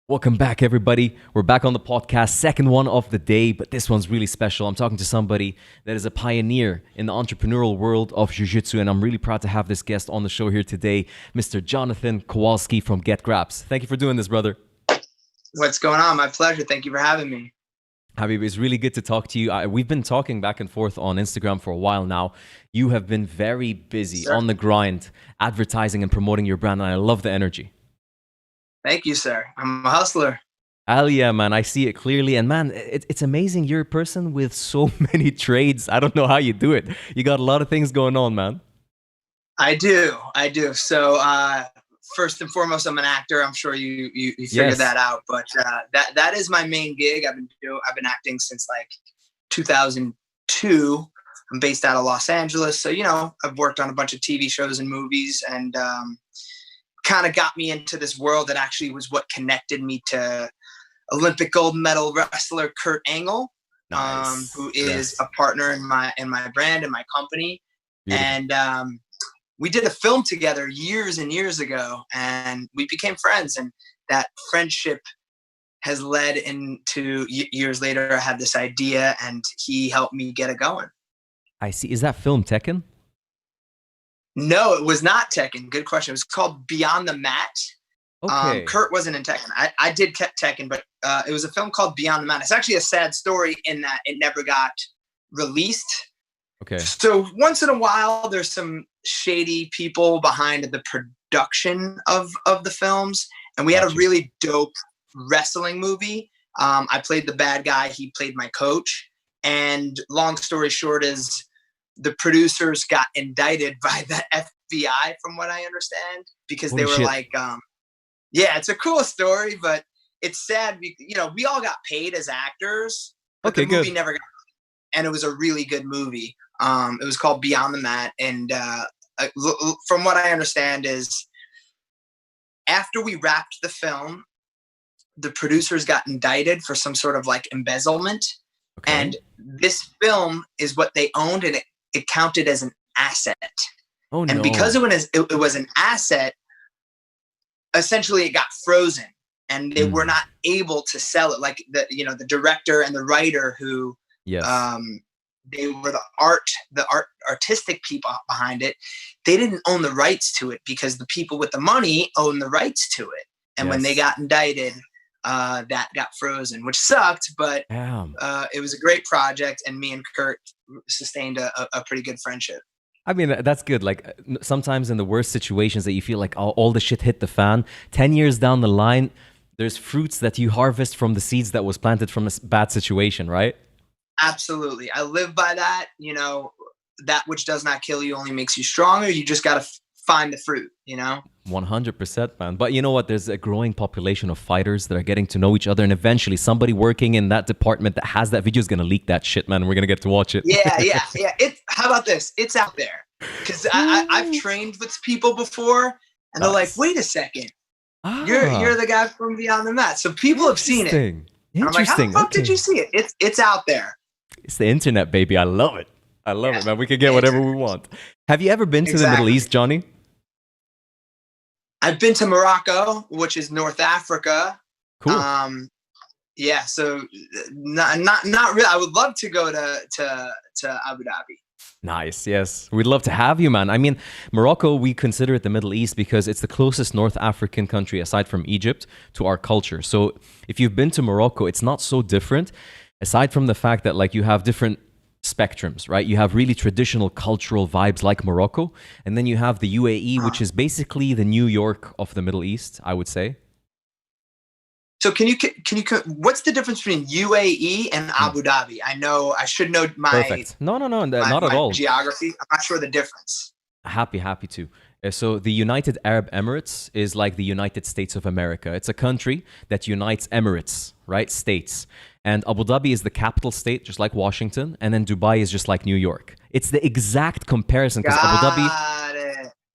Welcome back, everybody. We're back on the podcast, second one of the day, but this one's really special. I'm talking to somebody that is a pioneer in the entrepreneurial world of Jiu Jitsu, and I'm really proud to have this guest on the show here today, Mr. Jonathan Kowalsky from GRAPPZ. Thank you for doing this, brother. What's going on? My pleasure. Thank you for having me. Habib, it's really good to talk to you. We've been talking back and forth on Instagram for a while now. You have been very busy on the grind, advertising and promoting your brand, and I love the energy. Thank you, sir. I'm a hustler. Hell yeah, man. I see it clearly. And man, it's amazing. You're a person with so many trades. I don't know how you do it. You got a lot of things going on, man. I do. So first and foremost, I'm an actor. I'm sure you figured that out. But that is my main gig. I've been acting since like 2002. I'm based out of Los Angeles. So, I've worked on a bunch of TV shows and movies, and kind of got me into this world that actually was what connected me to Olympic gold medal wrestler Kurt Angle, who is a partner in my brand and my company. Beautiful. And we did a film together years and years ago, and we became friends. And that friendship has led into years later. I had this idea, and he helped me get it going. I see. Is that film Tekken? No, it was not Tekken. Good question. It was called Beyond the Mat. Okay. Kurt wasn't in Tekken. I did Tekken, but it was a film called Beyond the Mat. It's actually a sad story in that it never got released. Okay. So once in a while, there's some shady people behind the production of the films. And we had a really dope wrestling movie. I played the bad guy. He played my coach. And long story short is, the producers got indicted by the FBI, from what I understand, because they were like, yeah, it's a cool story, but it's sad. We all got paid as actors, but the movie never got, and it was a really good movie. It was called Beyond the Mat. And from what I understand is, after we wrapped the film, the producers got indicted for some sort of like embezzlement. Okay. And this film is what they owned, and it counted as an asset. Oh, no. And because it was an asset, essentially it got frozen, and they were not able to sell it. Like the director and the writer who, they were the artistic people behind it. They didn't own the rights to it because the people with the money owned the rights to it. And when they got indicted, that got frozen, which sucked, but it was a great project, and me and Kurt sustained a pretty good friendship. I mean, that's good. Like sometimes in the worst situations that you feel like all the shit hit the fan, 10 years down the line, there's fruits that you harvest from the seeds that was planted from a bad situation, right? Absolutely. I live by that. That which does not kill you only makes you stronger. You just got to find the fruit, 100%, man. But you know what? There's a growing population of fighters that are getting to know each other, and eventually somebody working in that department that has that video is going to leak that shit, man. And we're going to get to watch it. Yeah. How about this? It's out there. Because I've trained with people before, and they're like, wait a second. You're the guy from Beyond the Mat. So people have seen it. And I'm like, how the fuck did you see it? It's out there. It's the internet, baby. I love it. I love it, man. We can get whatever we want. Have you ever been to the Middle East, Johnny? I've been to Morocco, which is North Africa. Cool. So not really. I would love to go to Abu Dhabi. Nice. Yes, we'd love to have you, man. I mean, Morocco, we consider it the Middle East because it's the closest North African country aside from Egypt to our culture. So if you've been to Morocco, it's not so different, aside from the fact that like you have different spectrums, right? You have really traditional cultural vibes like Morocco, and then you have the UAE, which is basically the New York of the Middle East, I would say. So can you what's the difference between UAE and Abu Dhabi? I should know my Perfect. No, not at all. Geography. I'm not sure the difference. Happy to. So the United Arab Emirates is like the United States of America. It's a country that unites Emirates, right? States. And Abu Dhabi is the capital state, just like Washington. And then Dubai is just like New York. It's the exact comparison because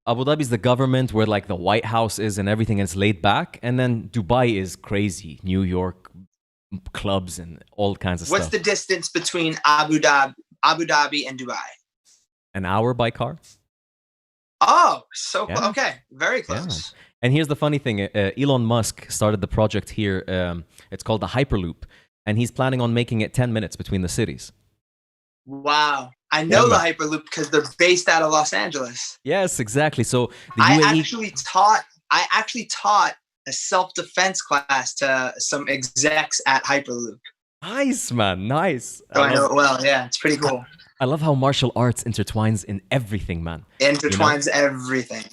Abu Dhabi is the government where like the White House is and everything, and it's laid back. And then Dubai is crazy. New York clubs and all kinds of stuff. What's the distance between Abu Dhabi and Dubai? An hour by car. Oh, so Yeah. okay, very Yeah. close. And here's the funny thing: Elon Musk started the project here. It's called the Hyperloop, and he's planning on making it 10 minutes between the cities. Wow, I Yeah, know the man. Hyperloop because they're based out of Los Angeles. Yes, exactly. So the I UAE. actually taught a self-defense class to some execs at Hyperloop. Nice, man. Nice. So I know it well. Yeah, it's pretty cool. I love how martial arts intertwines in everything, man. Intertwines everything.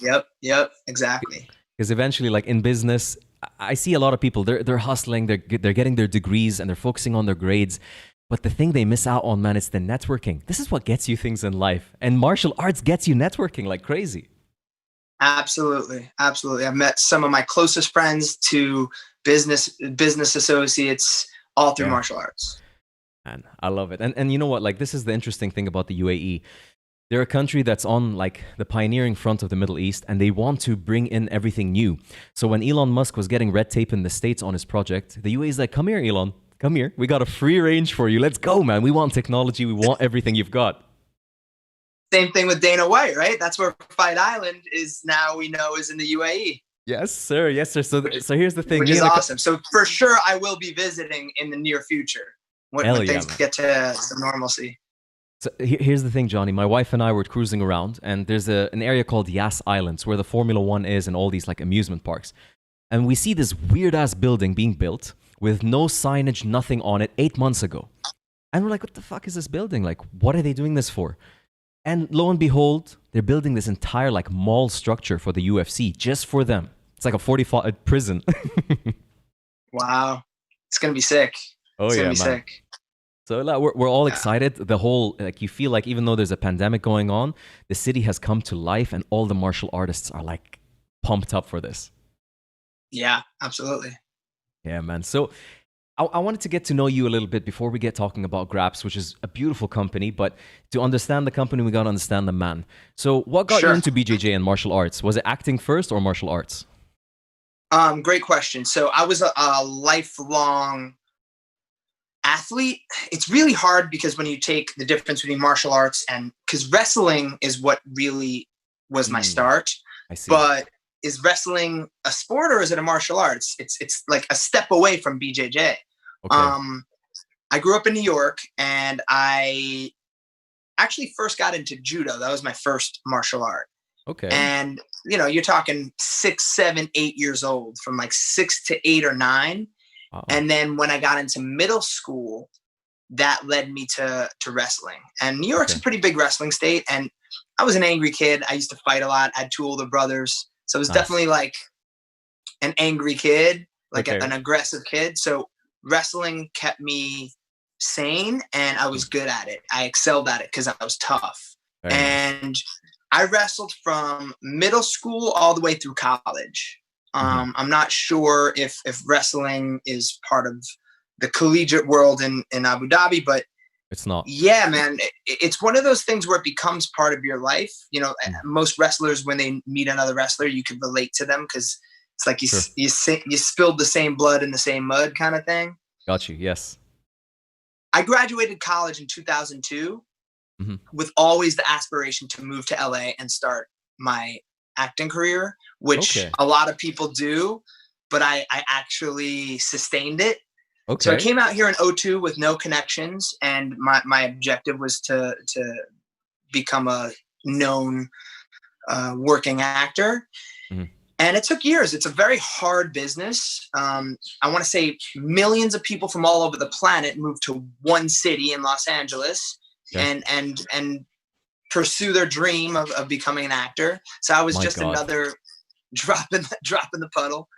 Yep, exactly. Because eventually, like in business, I see a lot of people. They're hustling. They're getting their degrees and they're focusing on their grades. But the thing they miss out on, man, is the networking. This is what gets you things in life, and martial arts gets you networking like crazy. Absolutely. I've met some of my closest friends to business associates all through martial arts. Man, I love it. And you know what? Like, this is the interesting thing about the UAE. They're a country that's on like the pioneering front of the Middle East, and they want to bring in everything new. So when Elon Musk was getting red tape in the States on his project, the UAE is like, come here, Elon, come here. We got a free range for you. Let's go, man. We want technology. We want everything you've got. Same thing with Dana White, right? That's where Fight Island is now, we know, is in the UAE. Yes, sir. Yes, sir. So here's the thing. Which is awesome. So for sure, I will be visiting in the near future when things get to some normalcy. So here's the thing, Johnny. My wife and I were cruising around, and there's an area called Yas Islands where the Formula One is and all these like amusement parks. And we see this weird-ass building being built with no signage, nothing on it 8 months ago. And we're like, what the fuck is this building? Like, what are they doing this for? And lo and behold, they're building this entire like mall structure for the UFC just for them. It's like a 45 prison. Wow. It's going to be sick. It's gonna be sick. So we're all excited. The whole, like, you feel like even though there's a pandemic going on, the city has come to life and all the martial artists are like pumped up for this. Yeah, absolutely. Yeah, man. So I wanted to get to know you a little bit before we get talking about GRAPPZ, which is a beautiful company. But to understand the company, we got to understand the man. So what got you into BJJ and martial arts? Was it acting first or martial arts? Great question. So I was a lifelong athlete. It's really hard because when you take the difference between martial arts and, because wrestling is what really was my start. I see. But is wrestling a sport or is it a martial arts? It's like a step away from BJJ. Okay. I grew up in New York and I actually first got into judo. That was my first martial art. Okay. And you know, you're talking 6, 7, 8 years old, from like 6 to 8 or 9. Wow. And then when I got into middle school, that led me to wrestling. And New York's a pretty big wrestling state. And I was an angry kid. I used to fight a lot. I had 2 older brothers. So it was definitely like an angry kid, like an aggressive kid. So wrestling kept me sane and I was good at it. I excelled at it because I was tough. And I wrestled from middle school all the way through college. I'm not sure if wrestling is part of the collegiate world in Abu Dhabi, but it's not. Yeah, man. It's one of those things where it becomes part of your life. You know, most wrestlers, when they meet another wrestler, you can relate to them because it's like you spilled the same blood in the same mud kind of thing. Got you. Yes. I graduated college in 2002 with always the aspiration to move to LA and start my acting career, which a lot of people do, but I actually sustained it. Okay. So I came out here in 2002 with no connections, and my objective was to become a known working actor. And it took years. It's a very hard business. I want to say millions of people from all over the planet move to one city in Los Angeles and pursue their dream of becoming an actor. So I was another drop in the puddle.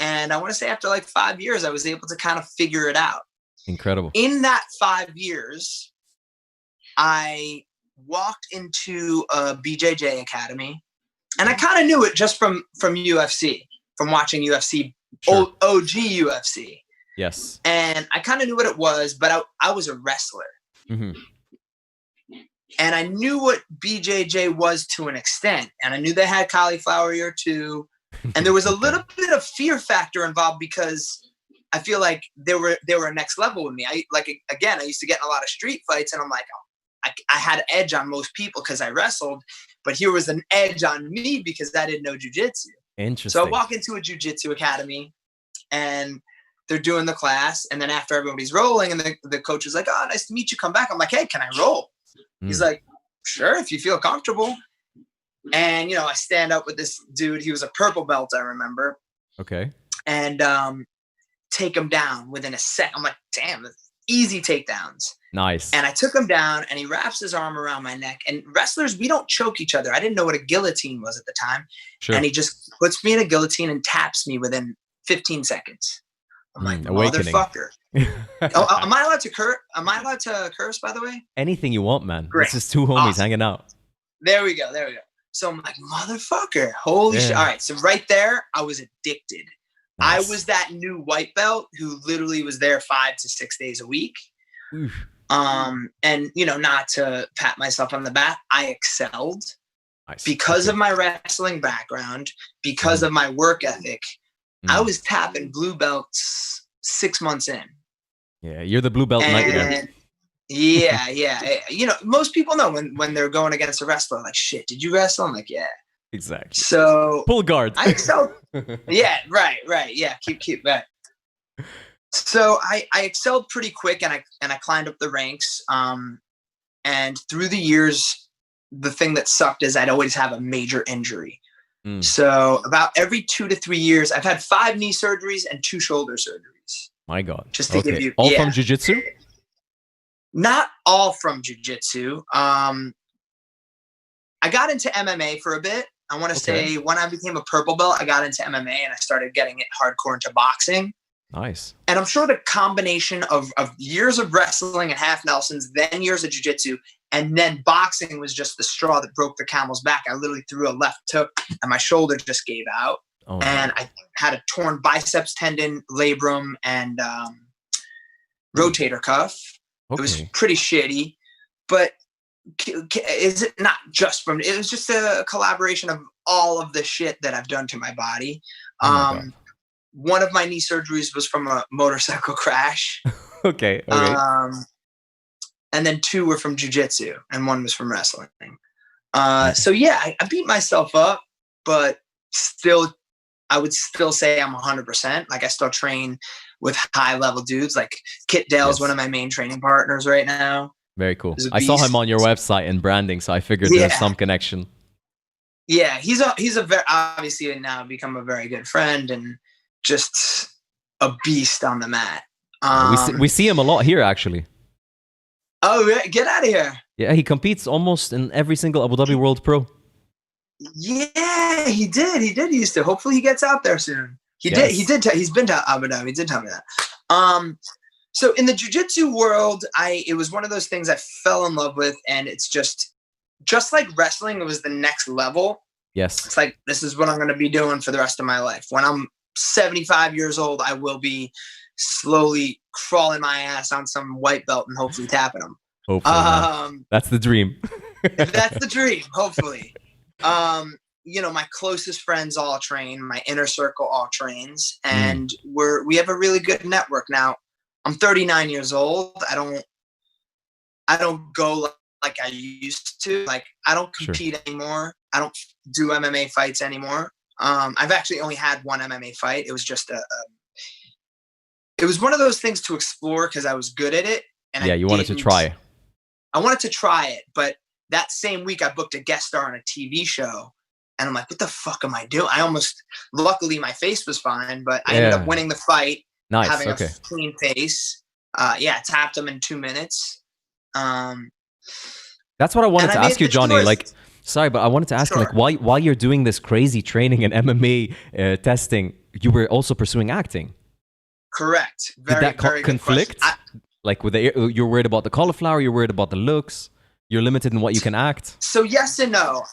And I want to say after like 5 years, I was able to kind of figure it out. Incredible. In that 5 years, I walked into a BJJ academy, and I kind of knew it just from UFC, from watching UFC, OG UFC. Yes. And I kind of knew what it was, but I was a wrestler. And I knew what BJJ was to an extent. And I knew they had cauliflower ear too. And there was a little bit of fear factor involved because I feel like they were next level with me. I used to get in a lot of street fights, and I'm like, I had edge on most people because I wrestled, but here was an edge on me because I didn't know jiu-jitsu. Interesting. So I walk into a jiu-jitsu academy and they're doing the class. And then after everybody's rolling and the coach is like, oh, nice to meet you. Come back. I'm like, hey, can I roll? He's like, sure, if you feel comfortable. And, I stand up with this dude. He was a purple belt, I remember. Okay. And take him down within a sec. I'm like, damn, easy takedowns. Nice. And I took him down and he wraps his arm around my neck. And wrestlers, we don't choke each other. I didn't know what a guillotine was at the time. Sure. And he just puts me in a guillotine and taps me within 15 seconds. I'm like, motherfucker. Am I allowed to curse? Am I allowed to curse, by the way? Anything you want, man. Great. This is two homies hanging out. There we go. So I'm like, motherfucker. Holy shit. All right. So right there, I was addicted. Nice. I was that new white belt who literally was there 5 to 6 days a week. Oof. And not to pat myself on the back, I excelled because of my wrestling background, because of my work ethic. I was tapping blue belts 6 months in. Yeah, you're the blue belt nightmare. Yeah. Most people know when they're going against a wrestler, like, shit, did you wrestle? I'm like, yeah. Exactly. So pull guard. I excelled. Yeah, right. Yeah, keep that. So I excelled pretty quick, and I climbed up the ranks. And through the years, the thing that sucked is I'd always have a major injury. So about every 2 to 3 years, I've had 5 knee surgeries and 2 shoulder surgeries. My God. Just to give you all from jiu-jitsu? Not all from jiu-jitsu. I got into MMA for a bit. I want to say when I became a purple belt, I got into MMA and I started getting it hardcore into boxing. Nice. And I'm sure the combination of years of wrestling and half Nelsons, then years of jiu-jitsu, and then boxing was just the straw that broke the camel's back. I literally threw a left hook and my shoulder just gave out. Oh, and I had a torn biceps tendon, labrum, and rotator cuff. Okay. It was pretty shitty. But is it not just from, it was just a collaboration of all of the shit that I've done to my body. One of my knee surgeries was from a motorcycle crash. Okay. And then 2 were from jiu-jitsu and 1 was from wrestling. So yeah, I beat myself up, but still, I would still say I'm 100%. Like I still train with high level dudes. Like Kit Dale's one of my main training partners right now. Very cool. I saw him on your website and branding, so I figured there's some connection. Yeah, he's a very, obviously now become a very good friend and just a beast on the mat. We see him a lot here, actually. Oh, get out of here. Yeah, he competes almost in every single Abu Dhabi World Pro. Yeah, he did. He used to. Hopefully he gets out there soon. He did. He's been to Abu Dhabi. He did tell me that. So in the jiu-jitsu world, it was one of those things I fell in love with, and it's just like wrestling, it was the next level. Yes. It's like, this is what I'm going to be doing for the rest of my life. When I'm 75 years old, I will be slowly crawling my ass on some white belt and hopefully tapping them. Hopefully, that's the dream. That's the dream, hopefully. My closest friends all train, my inner circle all trains, and we have a really good network. Now, I'm 39 years old. I don't go like I used to. Like, I don't compete anymore. I don't do MMA fights anymore. I've actually only had one MMA fight. It was just it was one of those things to explore because I was good at it. And you wanted to try. I wanted to try it, but that same week I booked a guest star on a TV show, and I'm like, what the fuck am I doing? Luckily my face was fine, but I ended up winning the fight. Nice. Having a clean face. I tapped him in 2 minutes. That's what I wanted to ask you, Johnny. Like, sorry, but I wanted to ask you, like, while you're doing this crazy training and MMA testing, you were also pursuing acting. Correct. Did that conflict? Like, you're worried about the cauliflower, you're worried about the looks, you're limited in what you can act. So yes and no.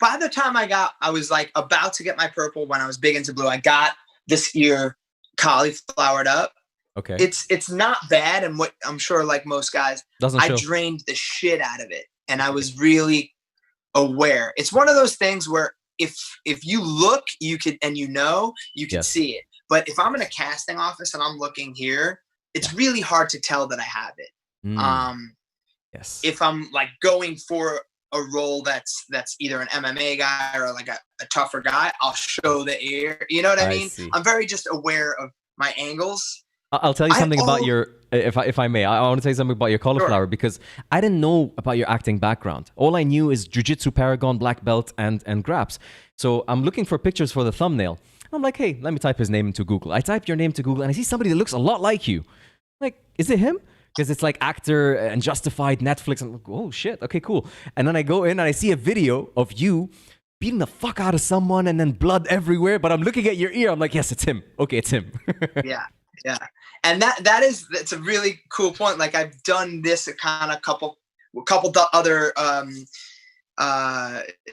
By the time I was like about to get my purple when I was big into blue, I got this ear cauliflowered up. Okay. It's not bad, and what I'm sure, like most guys, I drained the shit out of it, and I was really aware. It's one of those things where if you look, you could, and you can see it. But if I'm in a casting office and I'm looking here, it's really hard to tell that I have it. Yes. if I'm like going for a role that's either an MMA guy or like a tougher guy, I'll show the air. You know what I mean? See. I'm very just aware of my angles. I'll tell you something about your, if I may, I want to tell you something about your cauliflower, because I didn't know about your acting background. All I knew is Jiu Jitsu, Paragon, Black Belt, and GRAPPZ. So I'm looking for pictures for the thumbnail. I'm like, hey, let me type his name into Google. I type your name to Google and I see somebody that looks a lot like you. I'm like, is it him? Because it's like actor and Justified, Netflix. I'm like, oh shit, okay, cool. And then I go in and I see a video of you beating the fuck out of someone and then blood everywhere. But I'm looking at your ear. I'm like, yes, it's him. Okay, it's him. Yeah. And that's a really cool point. Like I've done this a kind of couple other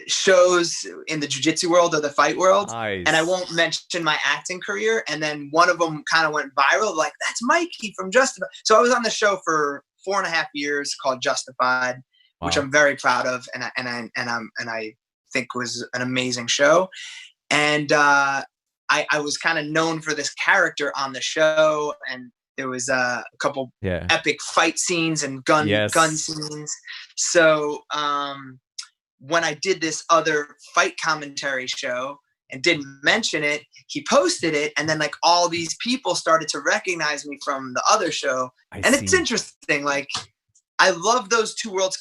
shows in the jiu-jitsu world or the fight world. Nice. And I won't mention my acting career. And then one of them kind of went viral. Like, that's Mikey from Justified. So I was on the show for 4.5 years called Justified, which I'm very proud of. And I think was an amazing show. And, I was kind of known for this character on the show, and there was a couple epic fight scenes and gun scenes. So when I did this other fight commentary show and didn't mention it, he posted it, and then like all these people started to recognize me from the other show. It's interesting. Like I love those two worlds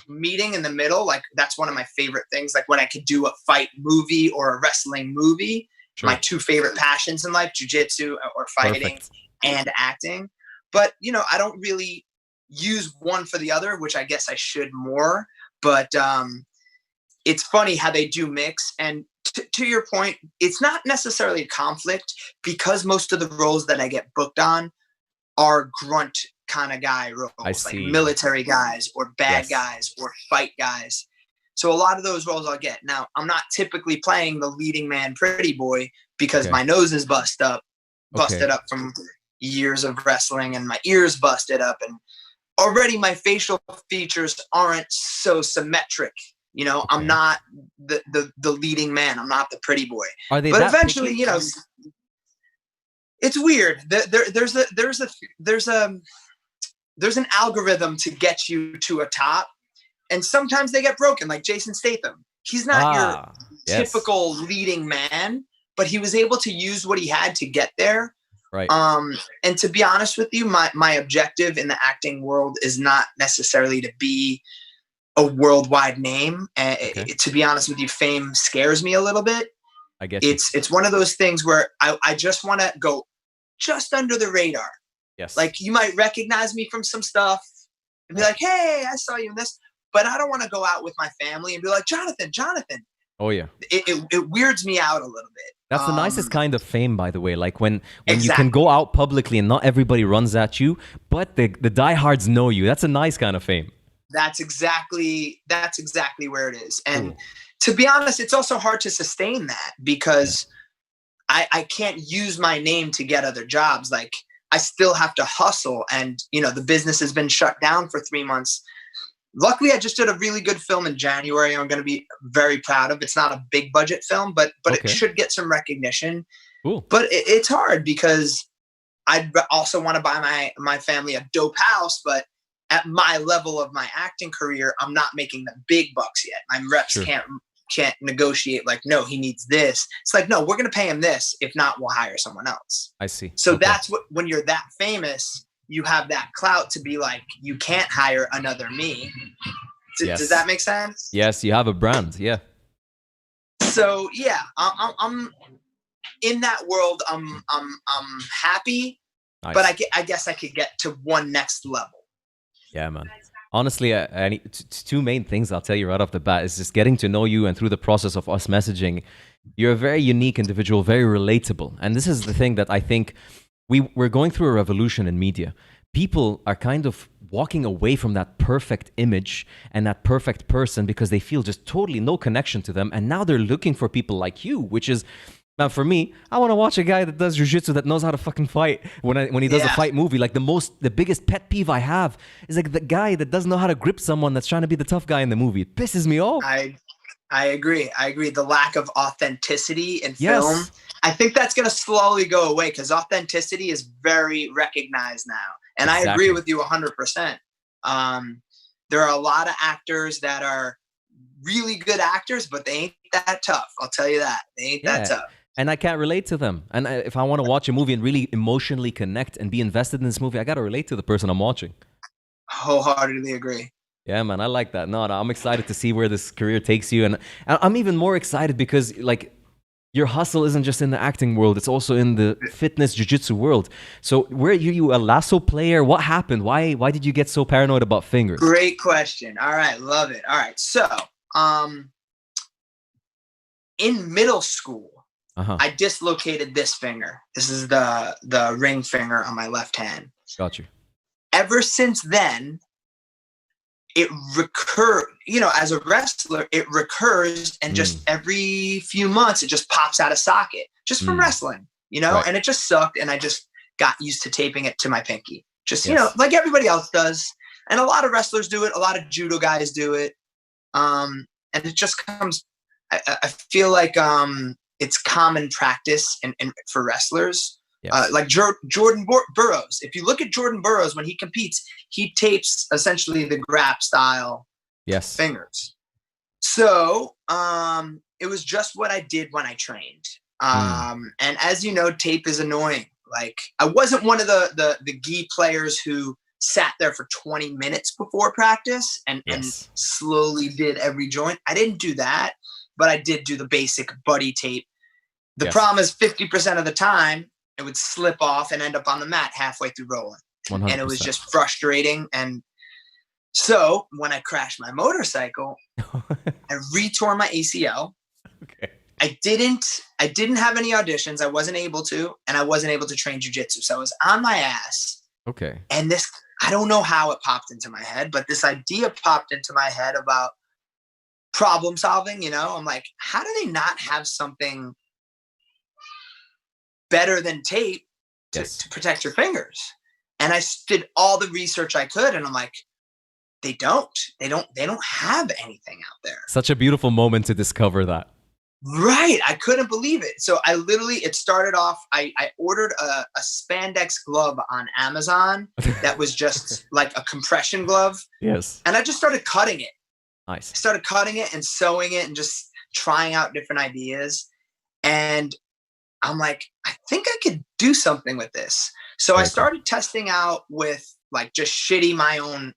meeting in the middle. Like that's one of my favorite things. Like when I could do a fight movie or a wrestling movie, my two favorite passions in life, jiu-jitsu or fighting and acting. But, you know, I don't really use one for the other, which I guess I should more. But it's funny how they do mix. And to your point, it's not necessarily a conflict because most of the roles that I get booked on are grunt kind of guy roles, like military guys or bad guys or fight guys. So a lot of those roles I'll get. Now, I'm not typically playing the leading man pretty boy because my nose is busted up from years of wrestling, and my ears busted up, and already my facial features aren't so symmetric. You know, I'm not the leading man. I'm not the pretty boy. But eventually, you know, it's weird. There's an algorithm to get you to a top, and sometimes they get broken. Like Jason Statham, he's not your typical leading man, but he was able to use what he had to get there. Right. And to be honest with you, my objective in the acting world is not necessarily to be a worldwide name. To be honest with you, fame scares me a little bit. I get you. It's one of those things where I just want to go just under the radar. Yes. Like you might recognize me from some stuff and be like, hey, I saw you in this, but I don't want to go out with my family and be like, Jonathan. Oh yeah. It weirds me out a little bit. That's the nicest kind of fame, by the way. Like when you can go out publicly and not everybody runs at you, but the diehards know you. That's a nice kind of fame. That's exactly where it is. And to be honest, it's also hard to sustain that because I can't use my name to get other jobs. Like I still have to hustle, and you know, the business has been shut down for 3 months. Luckily, I just did a really good film in January. I'm going to be very proud of. It's not a big budget film, but it should get some recognition. Cool. But it's hard because I also want to buy my family a dope house. But at my level of my acting career, I'm not making the big bucks yet. My reps can't negotiate like, no, he needs this. It's like, no, we're going to pay him this. If not, we'll hire someone else. I see. So that's what, when you're that famous, you have that clout to be like, you can't hire another me. Does that make sense? Yes, you have a brand. Yeah. So yeah, I'm in that world. I'm happy, but I guess I could get to one next level. Yeah, man. Honestly, I need two main things I'll tell you right off the bat is just getting to know you, and through the process of us messaging, you're a very unique individual, very relatable. And this is the thing that I think we're going through a revolution in media. People are kind of walking away from that perfect image and that perfect person because they feel just totally no connection to them. And now they're looking for people like you, which is, now for me, I want to watch a guy that does jiu-jitsu that knows how to fucking fight. When he does a fight movie, like the biggest pet peeve I have is like the guy that doesn't know how to grip someone that's trying to be the tough guy in the movie. It pisses me off. I agree. The lack of authenticity in film. I think that's going to slowly go away because authenticity is very recognized now. And I agree with you 100%. There are a lot of actors that are really good actors, but they ain't that tough. I'll tell you that. They ain't that tough. And I can't relate to them. And if I want to watch a movie and really emotionally connect and be invested in this movie, I got to relate to the person I'm watching. Wholeheartedly agree. Yeah, man, I like that. No, I'm excited to see where this career takes you. And I'm even more excited because, like, your hustle isn't just in the acting world, it's also in the fitness jiu-jitsu world. So were you a lasso player? What happened? Why did you get so paranoid about fingers? Great question. All right, love it. All right, so in middle school, I dislocated this finger. This is the ring finger on my left hand. Got you. Ever since then, it recurs, you know, as a wrestler, it recurs, and just every few months, it just pops out of socket just from wrestling, you know, and it just sucked. And I just got used to taping it to my pinky, just, you know, like everybody else does. And a lot of wrestlers do it. A lot of judo guys do it. And it just comes, I feel like it's common practice and for wrestlers. Like Jordan Burroughs. If you look at Jordan Burroughs, when he competes, he tapes essentially the grap style fingers. So it was just what I did when I trained. And as you know, tape is annoying. Like, I wasn't one of the gi players who sat there for 20 minutes before practice and slowly did every joint. I didn't do that, but I did do the basic buddy tape. The problem is 50% of the time, it would slip off and end up on the mat halfway through rolling. 100%. And it was just frustrating. And so when I crashed my motorcycle, I retore my ACL. Okay. I didn't have any auditions. I wasn't able to, and I wasn't able to train jujitsu. So I was on my ass. Okay. And this, I don't know how it popped into my head, but this idea popped into my head about problem solving. You know, I'm like, how do they not have something better than tape to protect your fingers? And I did all the research I could, and I'm like, they don't have anything out there. Such a beautiful moment to discover that. Right. I couldn't believe it. So I literally, it started off, I ordered a spandex glove on Amazon that was just like a compression glove. Yes. And I just started cutting it. Nice. I started cutting it and sewing it and just trying out different ideas. And I'm like, I think I could do something with this. So I started testing out with like just shitty my own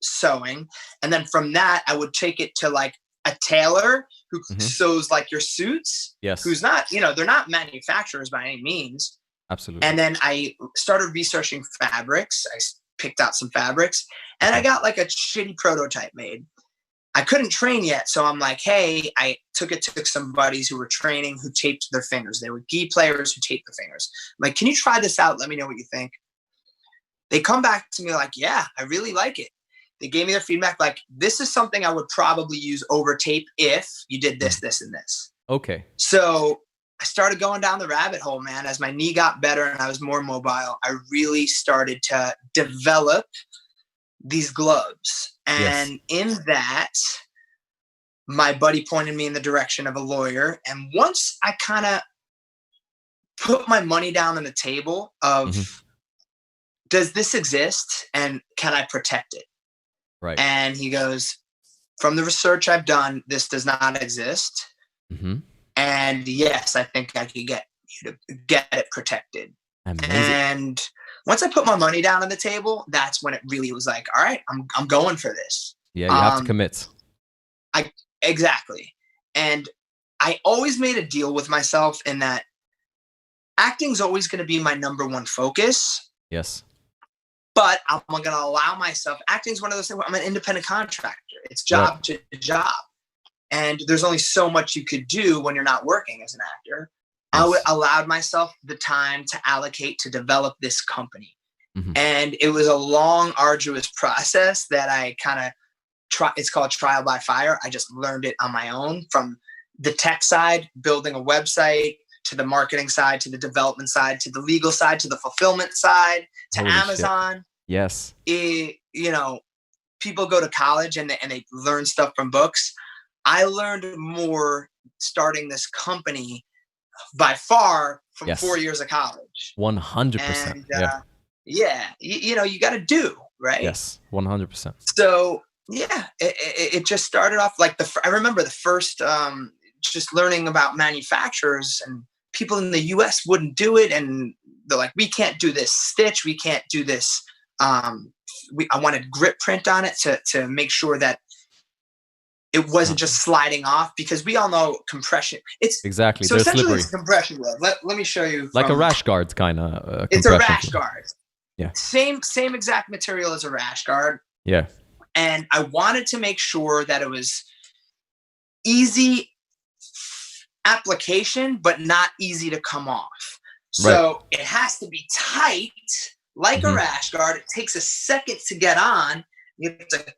sewing. And then from that, I would take it to like a tailor who sews like your suits. Yes. Who's not, you know, they're not manufacturers by any means. Absolutely. And then I started researching fabrics. I picked out some fabrics and I got like a shitty prototype made. I couldn't train yet. So I'm like, hey, I took it to some buddies who were training who taped their fingers. They were gi players who taped their fingers. I'm like, can you try this out? Let me know what you think. They come back to me like, yeah, I really like it. They gave me their feedback. Like, this is something I would probably use over tape if you did this, this, and this. Okay. So I started going down the rabbit hole, man. As my knee got better and I was more mobile, I really started to develop these gloves. And in that, my buddy pointed me in the direction of a lawyer. And once I kind of put my money down on the table of, does this exist and can I protect it? Right. And he goes, from the research I've done, this does not exist. And yes, I think I could get you to get it protected. Amazing. And once I put my money down on the table, that's when it really was like, all right, I'm going for this. Yeah, you have to commit. Exactly. And I always made a deal with myself in that acting's always going to be my number one focus. Yes. But I'm going to allow myself, acting's one of those things where I'm an independent contractor. It's job to job. And there's only so much you could do when you're not working as an actor. I allowed myself the time to allocate to develop this company. And it was a long, arduous process that I kind of it's called trial by fire. I just learned it on my own, from the tech side, building a website, to the marketing side, to the development side, to the legal side, to the fulfillment side, to Holy Amazon. Shit. Yes. You know, people go to college and they learn stuff from books. I learned more starting this company by far from 4 years of college. 100%. And, you know, you got to do. right? Yes, 100%. So yeah, it just started off like I remember the first just learning about manufacturers, and people in the US wouldn't do it, and they're like, we can't do this stitch, we can't do this. I wanted grip print on it to make sure that it wasn't just sliding off, because we all know compression. It's exactly, so they're essentially slippery. it's a compression glove. Let me show you. Like a Rash Guards kind of. It's a Rash Guard. Yeah. Same exact material as a Rash Guard. Yeah. And I wanted to make sure that it was easy application, but not easy to come off. So it has to be tight, like a Rash Guard. It takes a second to get on. You have to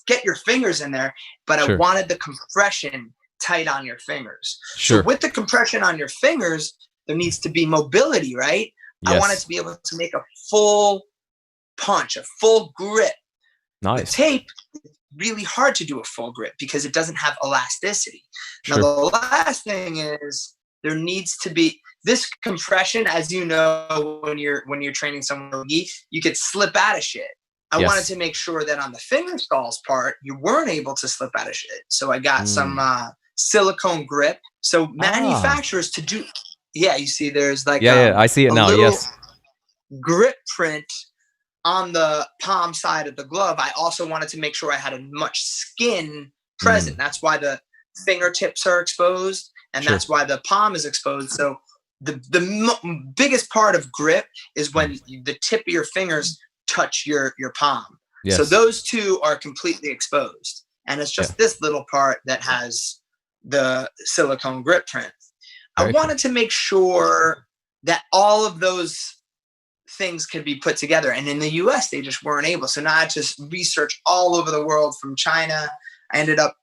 get your fingers in there, but I wanted the compression tight on your fingers. So with the compression on your fingers, there needs to be mobility, right? Yes. I wanted to be able to make a full punch, a full grip. Nice. With tape, it's really hard to do a full grip because it doesn't have elasticity. Now, the last thing is there needs to be this compression. As you know, when you're training someone, you could slip out of shit. I wanted to make sure that on the finger stalls part, you weren't able to slip out of shit. So I got some silicone grip. So manufacturers to do, you see there's like I see it now. Yes, grip print on the palm side of the glove. I also wanted to make sure I had as much skin present. That's why the fingertips are exposed, and that's why the palm is exposed. So the biggest part of grip is when the tip of your fingers touch your palm. Yes. So those two are completely exposed, and it's just this little part that has the silicone grip print. I wanted to make sure that all of those things could be put together, and in the US they just weren't able. So now I just researched all over the world. From China, I ended up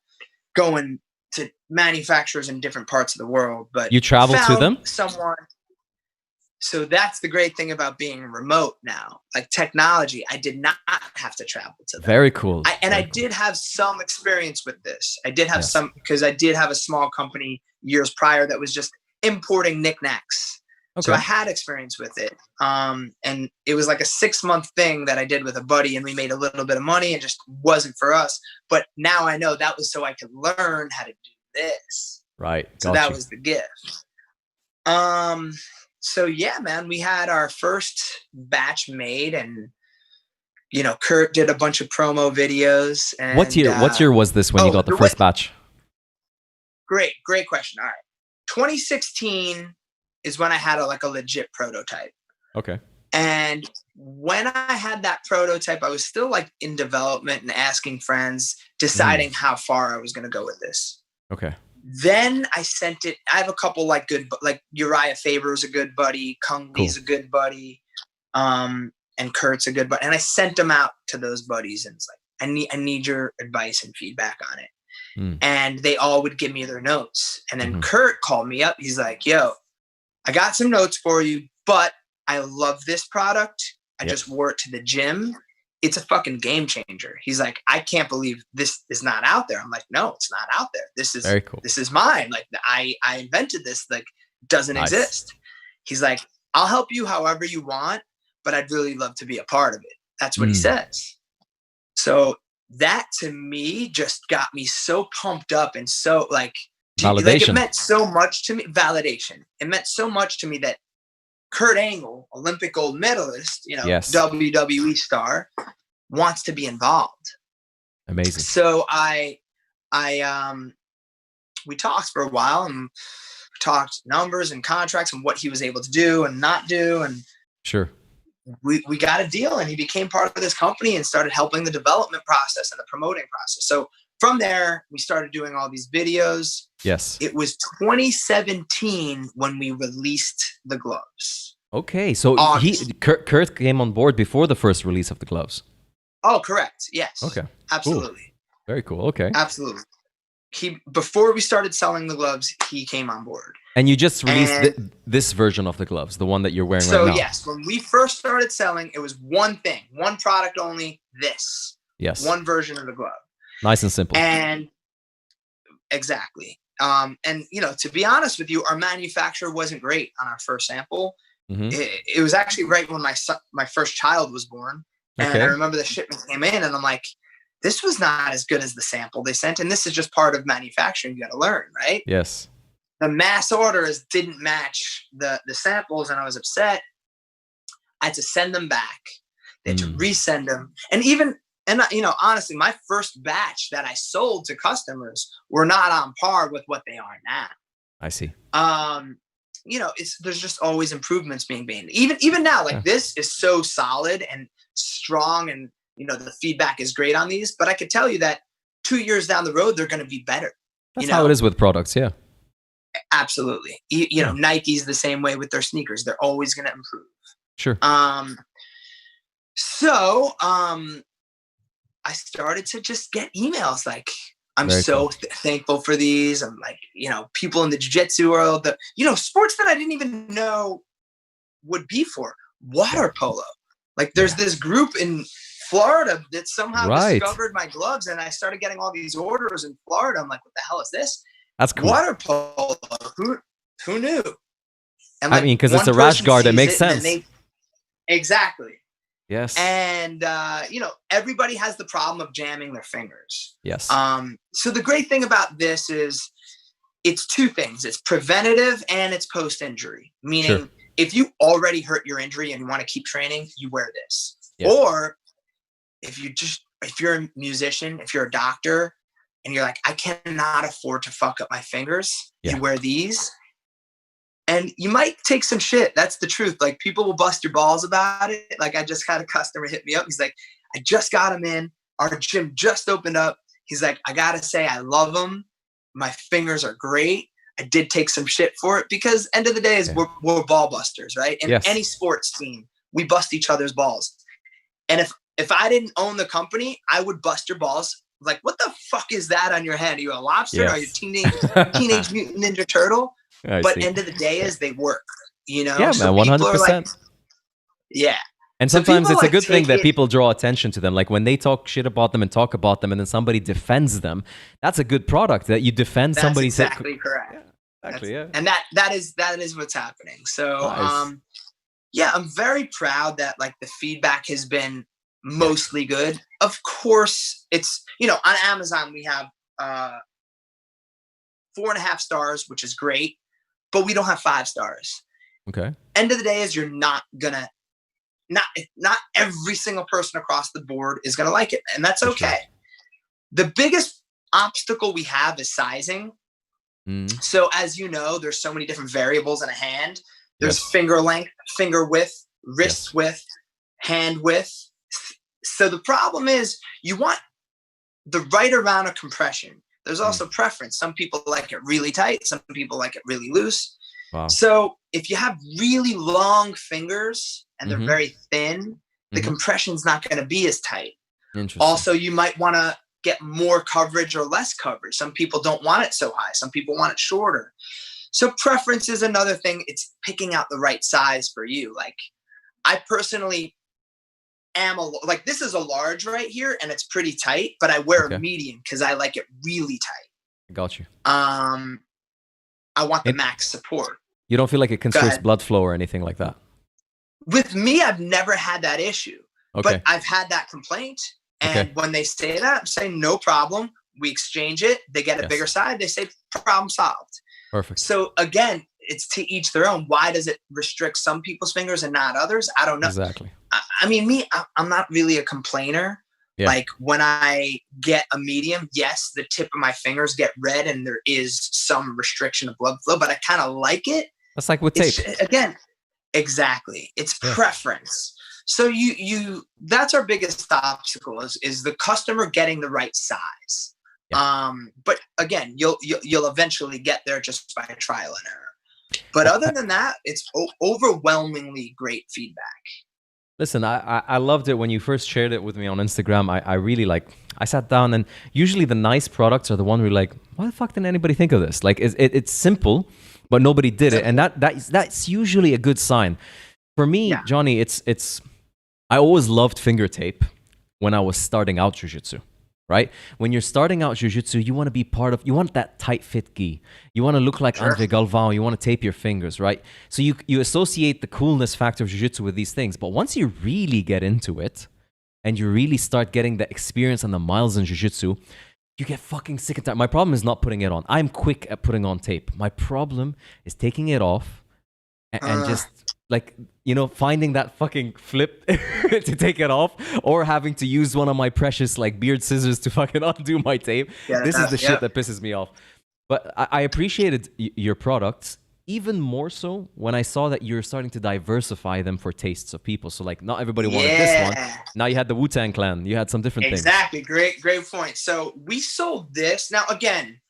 going to manufacturers in different parts of the world. But you traveled to them? Someone. So that's the great thing about being remote now. Like technology, I did not have to travel to them. Very cool. I did have some experience with this. I did have some, because I did have a small company years prior that was just importing knickknacks. Okay. So I had experience with it. And it was like a 6-month thing that I did with a buddy, and we made a little bit of money. It just wasn't for us. But now I know that was so I could learn how to do this. Right. So that was the gift. So yeah, man, we had our first batch made, and Kurt did a bunch of promo videos. And what year was this when you got the first batch? Great question. All right, 2016 is when I had a legit prototype. Okay. And when I had that prototype, I was still like in development and asking friends, deciding how far I was going to go with this. Okay. Then I sent it. I have a couple like Uriah Faber is a good buddy. Kung Lee's a good buddy. And Kurt's a good buddy. And I sent them out to those buddies, and it's like, I need your advice and feedback on it. And they all would give me their notes. And then Kurt called me up. He's like, yo, I got some notes for you, but I love this product. I just wore it to the gym. It's a fucking game changer. He's like, I can't believe this is not out there. I'm like, no, it's not out there. This is very cool. This is mine. Like I invented this, doesn't exist. He's like, I'll help you however you want, but I'd really love to be a part of it. That's what he says. So that to me just got me so pumped up, and so validation. It meant so much to me. Validation. It meant so much to me that Kurt Angle, Olympic gold medalist, WWE star, wants to be involved. Amazing. So we talked for a while, and talked numbers and contracts and what he was able to do and not do. And we got a deal, and he became part of this company and started helping the development process and the promoting process. So from there, we started doing all these videos. Yes. It was 2017 when we released the gloves. Okay. So Kurt came on board before the first release of the gloves. Oh, correct. Yes. Okay. Absolutely. Cool. Very cool. Okay. Absolutely. Before we started selling the gloves, he came on board. And you just released this version of the gloves, the one that you're wearing right now. So yes, when we first started selling, it was one thing, one product only, this. Yes. One version of the glove. Nice and simple. And exactly. And to be honest with you, our manufacturer wasn't great on our first sample. It was actually right when my first child was born. And I remember the shipment came in and I'm like, this was not as good as the sample they sent. And this is just part of manufacturing. You got to learn, right? Yes. The mass orders didn't match the samples, and I was upset. I had to send them back. They had to resend them. And honestly, my first batch that I sold to customers were not on par with what they are now. I see. There's just always improvements being made. Even now, like this is so solid and strong, and the feedback is great on these, but I could tell you that 2 years down the road, they're going to be better. That's how it is with products. Yeah, absolutely. Nike's the same way with their sneakers. They're always going to improve. Sure. So I started to just get emails like, I'm thankful for these. I'm like, people in the jiu-jitsu world, sports that I didn't even know would be for water polo. Like there's this group in Florida that somehow discovered my gloves, and I started getting all these orders in Florida. I'm like, what the hell is this? That's cool. Water polo. Who knew? And because it's a rash guard, it makes sense. Exactly. Yes. And everybody has the problem of jamming their fingers. Yes. So the great thing about this is it's two things. It's preventative and it's post-injury. Meaning if you already hurt your injury and you want to keep training, you wear this. Yeah. Or if you're a musician, if you're a doctor and you're like, I cannot afford to fuck up my fingers, you wear these. And you might take some shit. That's the truth. Like people will bust your balls about it. Like I just had a customer hit me up. He's like, I just got him in. Our gym just opened up. He's like, I got to say, I love them. My fingers are great. I did take some shit for it because end of the day is we're ball busters, right? In any sports team, we bust each other's balls. And if I didn't own the company, I would bust your balls. Like, what the fuck is that on your head? Are you a lobster? Are you a teenage mutant ninja turtle? But end of the day is they work, Yeah, so man, 100%. And sometimes it's a good thing that people draw attention to them. Like when they talk shit about them and talk about them and then somebody defends them, that's a good product that you defend somebody's. That's exactly correct. Exactly, And that is what's happening. So, nice. I'm very proud that like the feedback has been mostly good. Of course, it's, on Amazon, we have 4.5 stars, which is great. But we don't have 5 stars. Okay. End of the day is you're not gonna, not every single person across the board is gonna like it, and that's okay. Sure. The biggest obstacle we have is sizing. So as you know, there's so many different variables in a hand. There's finger length, finger width, wrist width, hand width. So the problem is you want the right amount of compression. There's also preference. Some people like it really tight. Some people like it really loose. Wow. So if you have really long fingers and they're very thin, the compression's not going to be as tight. Also, you might want to get more coverage or less coverage. Some people don't want it so high. Some people want it shorter. So preference is another thing. It's picking out the right size for you. Like I personally am like this is a large right here and it's pretty tight, but I wear a medium because I like it really tight. I got you. I want the max support. You don't feel like it constricts blood flow or anything like that? With me, I've never had that issue, but I've had that complaint. And when they say that, I'm saying no problem. We exchange it. They get a bigger size. They say problem solved. Perfect. So again, it's to each their own. Why does it restrict some people's fingers and not others? I don't know. Exactly. I mean, I'm not really a complainer. Yeah. Like when I get a medium, yes, the tip of my fingers get red and there is some restriction of blood flow, but I kind of like it. That's like with tape. Again, exactly. It's preference. So that's our biggest obstacle is the customer getting the right size. Yeah. But again, you'll eventually get there just by trial and error. But other than that, it's overwhelmingly great feedback. Listen, I loved it when you first shared it with me on Instagram. I really I sat down and usually the nice products are the one where you're like, why the fuck didn't anybody think of this? Like it's simple, but nobody did it. And that's usually a good sign. For me, Johnny, I always loved finger tape when I was starting out jiu-jitsu. Right? When you're starting out jiu-jitsu, you want to be you want that tight fit gi. You want to look like Andre Galvão. You want to tape your fingers, right? So you associate the coolness factor of jiu-jitsu with these things. But once you really get into it, and you really start getting the experience and the miles in jiu-jitsu, you get fucking sick and tired. My problem is not putting it on. I'm quick at putting on tape. My problem is taking it off and just like, you know, finding that fucking flip to take it off, or having to use one of my precious like beard scissors to fucking undo my tape. This is the shit that pisses me off. But I appreciated your products even more so when I saw that you're starting to diversify them for tastes of people. So like not everybody wanted this one. Now you had the Wu-Tang Clan. You had some different things. Exactly. Great point. So we sold this. Now, again,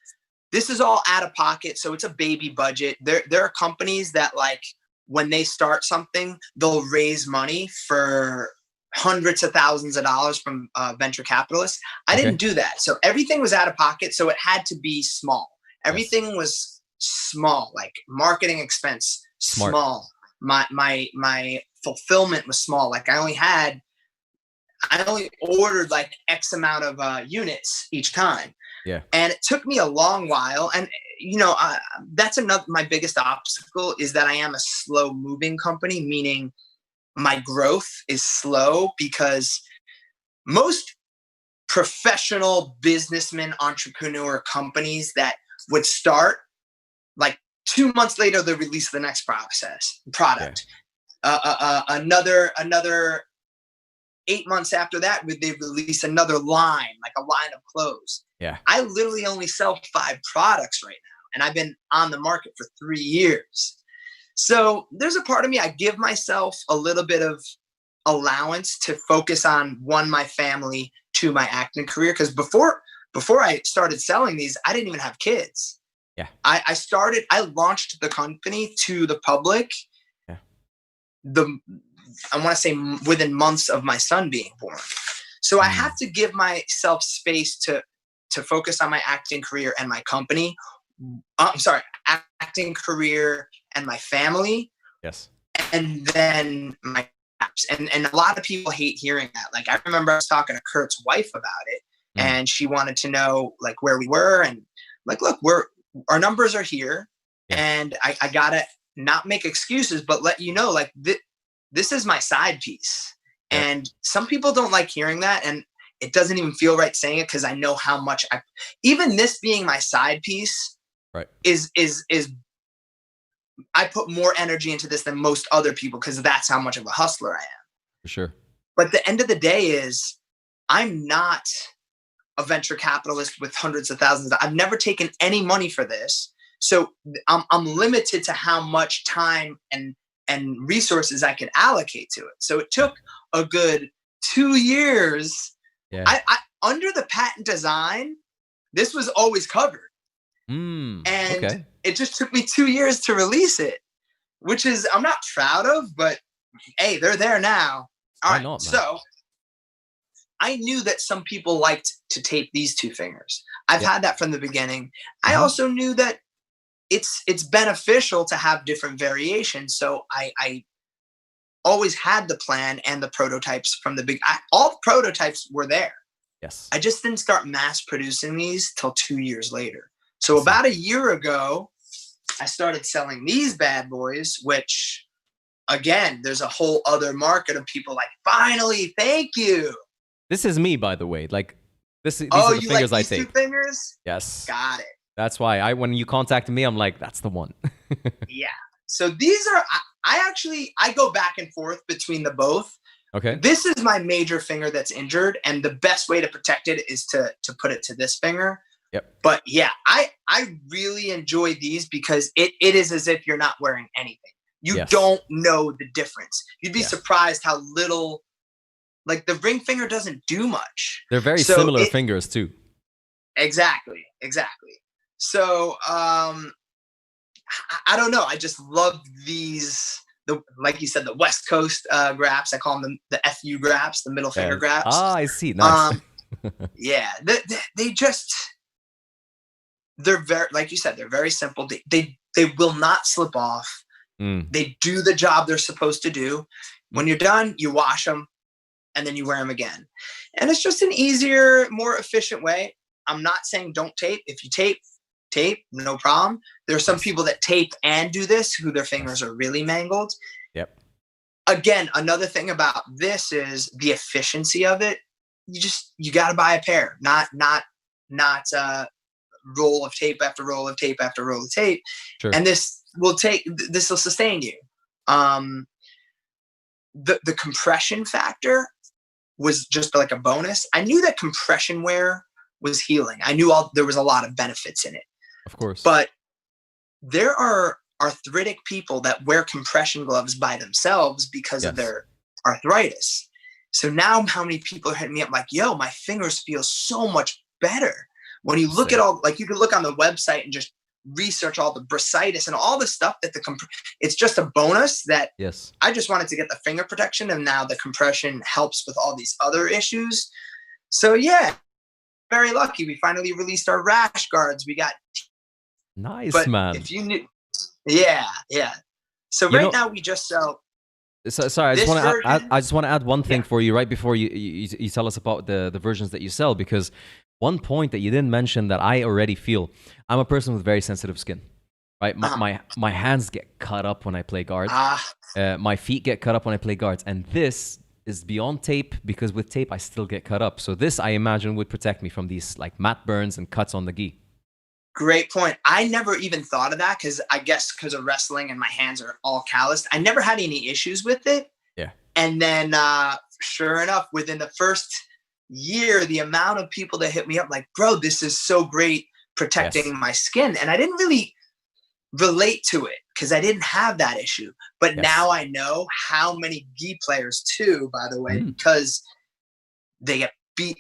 this is all out of pocket. So it's a baby budget. There are companies that like when they start something, they'll raise money for hundreds of thousands of dollars from venture capitalists. I didn't do that. So everything was out of pocket. So it had to be small. Everything was small, like marketing expense, small. My fulfillment was small. Like I only ordered like X amount of units each time. Yeah. And it took me a long while. And you know, that's my biggest obstacle is that I am a slow moving company, meaning my growth is slow because most professional businessmen, entrepreneur companies that would start, like 2 months later, they release the next product. Another 8 months after that, they release another line, like a line of clothes. Yeah. I literally only sell 5 products right now, and I've been on the market for 3 years. So there's a part of me, I give myself a little bit of allowance to focus on, 1, my family, 2, my acting career. Because before I started selling these, I didn't even have kids. Yeah. I launched the company to the public. Yeah. I want to say within months of my son being born. So I have to give myself space to focus on my acting career and my company. Acting career and my family. Yes. And then my apps. And a lot of people hate hearing that. Like I remember I was talking to Kurt's wife about it, and she wanted to know like where we were, and like, look, our numbers are here, and I gotta not make excuses, but let you know, like this is my side piece. And some people don't like hearing that, and it doesn't even feel right saying it because I know how much even this being my side piece, right, is I put more energy into this than most other people because that's how much of a hustler I am. For sure. But the end of the day is I'm not a venture capitalist with hundreds of thousands. I've never taken any money for this. So I'm limited to how much time and resources I can allocate to it. So it took a good 2 years. Yeah. I under the patent design, this was always covered. And it just took me 2 years to release it, which is I'm not proud of, but hey, they're there now. All right. So I knew that some people liked to tape these 2 fingers. I've had that from the beginning. I also knew that it's beneficial to have different variations. So I always had the plan and the prototypes from the all the prototypes were there. Yes. I just didn't start mass producing these till 2 years later. So about a year ago, I started selling these bad boys, which again, there's a whole other market of people like, finally, thank you. This is me, by the way. Like these are the fingers like I take. 2 fingers? Yes. Got it. That's why when you contacted me, I'm like, that's the one. Yeah. So these are, I go back and forth between the both. Okay. This is my major finger that's injured, and the best way to protect it is to put it to this finger. Yep. But yeah, I really enjoy these because it is as if you're not wearing anything. You don't know the difference. You'd be surprised how little, like the ring finger doesn't do much. They're very similar fingers too. Exactly. So I don't know. I just love these. Like you said, the West Coast GRAPPZ. I call them the FU GRAPPZ, the middle finger GRAPPZ. Ah, I see. Nice. Yeah, they just, they're very, like you said, they're very simple. They will not slip off. They do the job they're supposed to do. When you're done, you wash them, and then you wear them again. And it's just an easier, more efficient way. I'm not saying don't tape. If you tape, no problem. There are some people that tape and do this who their fingers are really mangled. Yep. again, another thing about this is the efficiency of it. You got to buy a pair, not roll of tape after roll of tape after roll of tape. Sure. And this will sustain you. The compression factor was just like a bonus. I knew that compression wear was healing. I knew there was a lot of benefits in it. Of course. But there are arthritic people that wear compression gloves by themselves because of their arthritis. So now how many people are hitting me up like, yo, my fingers feel so much better. When you look at all, like you can look on the website and just research all the bursitis and all the stuff that it's just a bonus that I just wanted to get the finger protection, and now the compression helps with all these other issues. So yeah, very lucky. We finally released our Rash Guards. We got nice, man. If you knew, yeah. So now we just sell. Sorry, I just want to add one thing for you right before you tell us about the versions that you sell, because one point that you didn't mention that I already feel, I'm a person with very sensitive skin, right? My hands get cut up when I play guards. My feet get cut up when I play guards, and this is beyond tape, because with tape I still get cut up. So this, I imagine, would protect me from these like mat burns and cuts on the gi. Great point. I never even thought of that, because I guess because of wrestling and my hands are all calloused, I never had any issues with it. Yeah. And then sure enough, within the first year, the amount of people that hit me up like, bro, this is so great protecting my skin. And I didn't really relate to it because I didn't have that issue. But now I know how many gi players too, by the way, because they get beat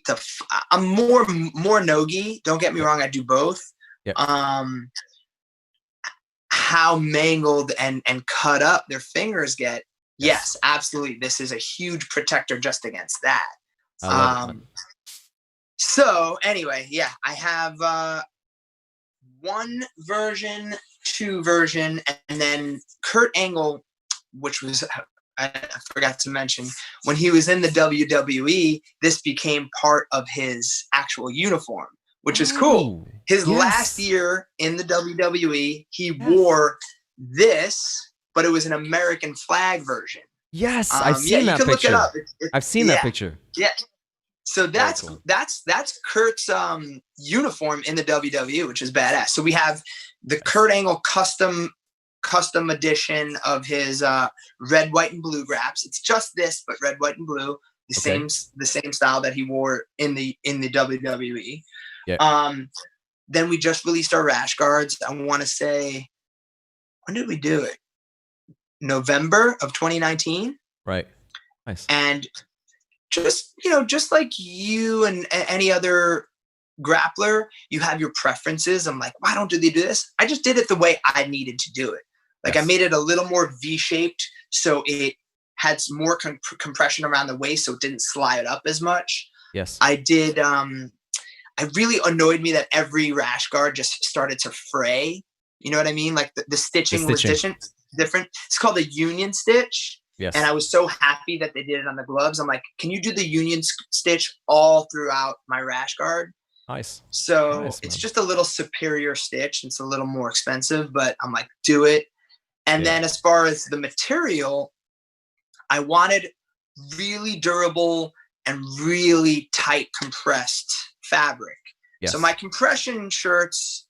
I'm more no gi. Don't get me wrong, I do both. Yep. How mangled and cut up their fingers get. Yes, absolutely. This is a huge protector just against that. So anyway, I have 1 version, 2 version, and then Kurt Angle, which was, I forgot to mention, when he was in the WWE, this became part of his actual uniform, which is cool. His last year in the WWE, he wore this, but it was an American flag version. Yes, I've seen that picture. Look it up. I've seen that picture. Yeah. So that's Kurt's uniform in the WWE, which is badass. So we have the Kurt Angle custom edition of his red, white, and blue GRAPPZ. It's just this, but red, white, and blue. The same style that he wore in the WWE. Yeah. Then we just released our Rash Guards. I want to say, when did we do it? November of 2019. Right. Nice. And just like you and any other grappler, you have your preferences. I'm like, why don't they do this? I just did it the way I needed to do it. Like I made it a little more V-shaped, so it had some more compression around the waist, so it didn't slide up as much. Yes. I did. It really annoyed me that every Rash Guard just started to fray. You know what I mean? Like the stitching was different. It's called a union stitch. Yes. And I was so happy that they did it on the gloves. I'm like, can you do the union stitch all throughout my Rash Guard? Nice. So it's just a little superior stitch. It's a little more expensive, but I'm like, do it. And then as far as the material, I wanted really durable and really tight compressed fabric. Yes. So my compression shirts,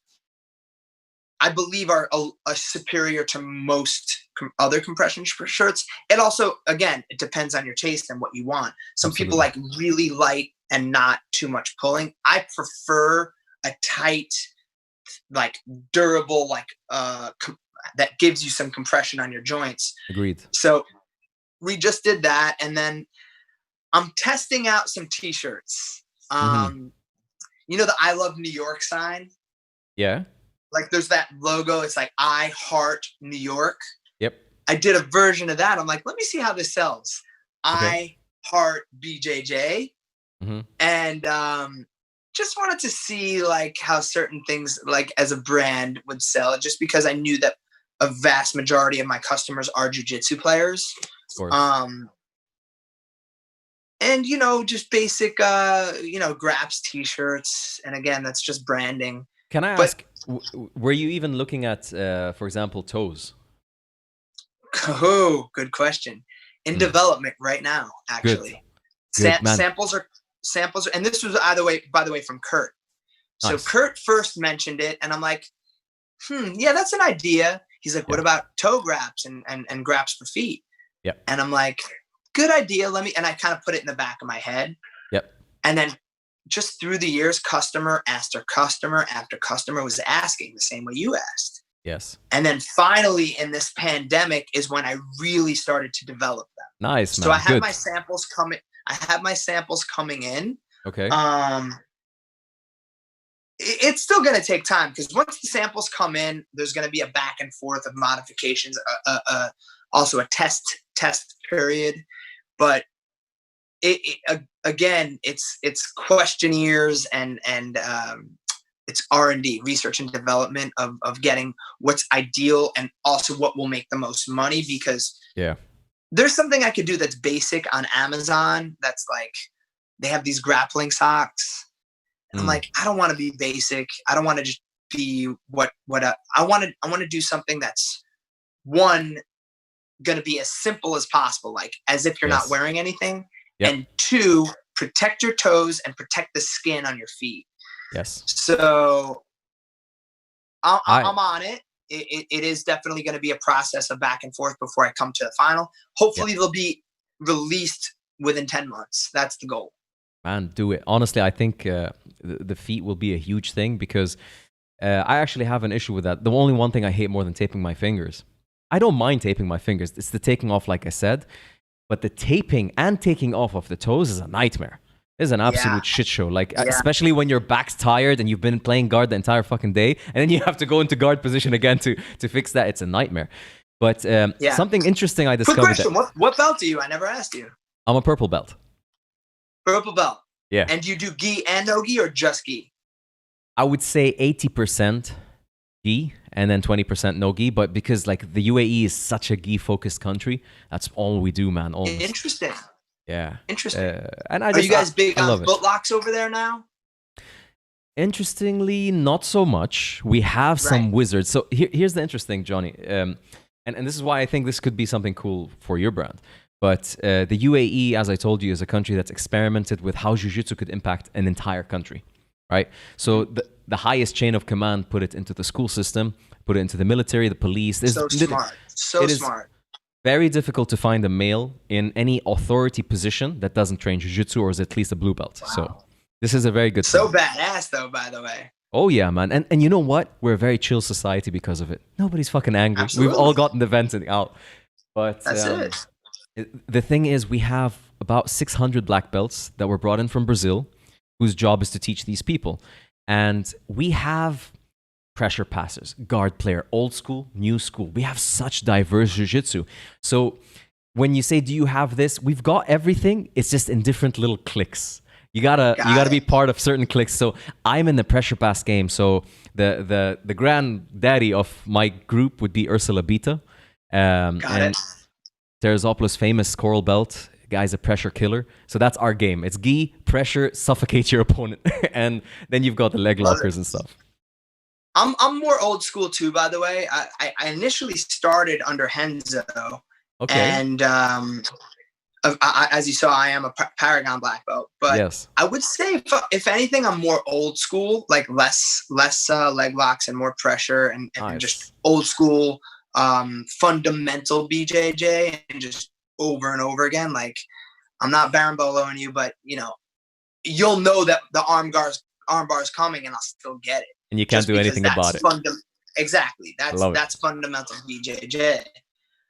I believe, are a superior to most other compression shirts. It also, again, it depends on your taste and what you want. Some people like really light and not too much pulling. I prefer a tight, like durable, like that gives you some compression on your joints. Agreed. So we just did that, and then I'm testing out some t-shirts. You know the I Love New York sign? Yeah. Like there's that logo. It's like I Heart New York. Yep. I did a version of that. I'm like, let me see how this sells. I Heart BJJ. And just wanted to see like how certain things like as a brand would sell, just because I knew that a vast majority of my customers are jiu-jitsu players. Of course. And just basic GRAPPZ t-shirts. And again, that's just branding. Can I ask, were you even looking at, for example, toes? Oh, good question. in development right now, actually. Good, man. Samples are, and this was, by the way, from Kurt. So Nice. Kurt first mentioned it, and I'm like, yeah, that's an idea. He's like, what about toe graps and graps for feet? Yep. And I'm like, good idea. And I kind of put it in the back of my head. Yep. And then just through the years, customer after customer after customer was asking the same way you asked. Yes. And then finally in this pandemic is when I really started to develop them. Nice, man. So I have my samples coming. I have my samples coming in. Okay. It's still going to take time because once the samples come in, there's going to be a back and forth of modifications, also a test period. But again, it's questionnaires and it's R&D, research and development of getting what's ideal and also what will make the most money, because there's something I could do that's basic on Amazon. That's like, they have these grappling socks. And I'm like, I don't want to be basic. I don't want to just be what I want to do something that's, one, going to be as simple as possible, like as if you're not wearing anything. Yep. And two, protect your toes and protect the skin on your feet. Yes. So I'm on it. It is definitely going to be a process of back and forth before I come to the final. Hopefully they'll be released within 10 months. That's the goal. Man, do it. Honestly, I think the feet will be a huge thing because I actually have an issue with that. The only one thing I hate more than taping my fingers. I don't mind taping my fingers. It's the taking off, like I said. But the taping and taking off of the toes is a nightmare. It's an absolute shit show. Like, especially when your back's tired and you've been playing guard the entire fucking day, and then you have to go into guard position again to fix that. It's a nightmare. But something interesting I discovered. Quick question. What belt are you? I never asked you. I'm a purple belt. Purple belt. Yeah. And do you do gi and no gi or just gi? I would say 80% gi and then 20% no gi. But because like the UAE is such a gi focused country, that's all we do, man. Almost. Interesting. Yeah. Interesting. And are you guys big on foot locks over there now? Interestingly, not so much. We have some wizards. So here's the interesting, Johnny. And this is why I think this could be something cool for your brand. But the UAE, as I told you, is a country that's experimented with how jiu-jitsu could impact an entire country, right? So the highest chain of command put it into the school system, put it into the military, the police. So smart. So smart. Very difficult to find a male in any authority position that doesn't train jiu-jitsu or is at least a blue belt. Wow. So this is a very good thing. thing. Badass, though, by the way. Oh, yeah, man. And you know what? We're a very chill society because of it. Nobody's fucking angry. Absolutely. We've all gotten the venting out. But that's it. The thing is, we have about 600 black belts that were brought in from Brazil, whose job is to teach these people. And we have pressure passers, guard player, old school, new school. We have such diverse jiu-jitsu. So when you say, do you have this? We've got everything. It's just in different little cliques. You gotta be part of certain cliques. So I'm in the pressure pass game. So the granddaddy of my group would be Ursula Beta. Got it. Teresopoulos' famous coral belt. Guy's a pressure killer. So that's our game. It's gi, pressure, suffocate your opponent. And then you've got the leg lockers and stuff. I'm more old school too, by the way. I initially started under Henzo. Okay. And as you saw, I am a Paragon Black Belt. But yes. I would say, if anything, I'm more old school, like less leg locks and more pressure and just old school fundamental BJJ and just over and over again. Like, I'm not Baron Boloing you, but you'll know that the arm bar's coming and I'll still get it. And you can't do anything about it. Exactly. That's fundamental BJJ.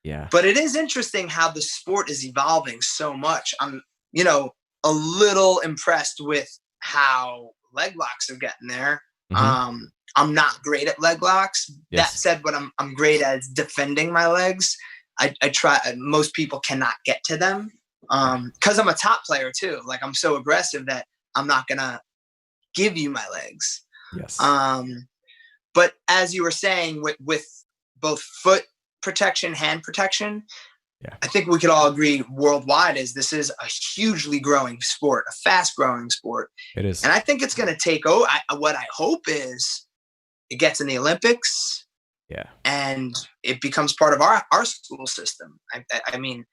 Yeah. But it is interesting how the sport is evolving so much. I'm, a little impressed with how leg locks are getting there. Mm-hmm. I'm not great at leg locks. Yes. That said, what I'm great at is defending my legs. I try. Most people cannot get to them because I'm a top player too. Like, I'm so aggressive that I'm not gonna give you my legs. Yes. But as you were saying, with both foot protection, hand protection, I think we could all agree worldwide this is a hugely growing sport, a fast growing sport. It is. And I think it's going to take over. What I hope is it gets in the Olympics. Yeah. And it becomes part of our school system. I mean,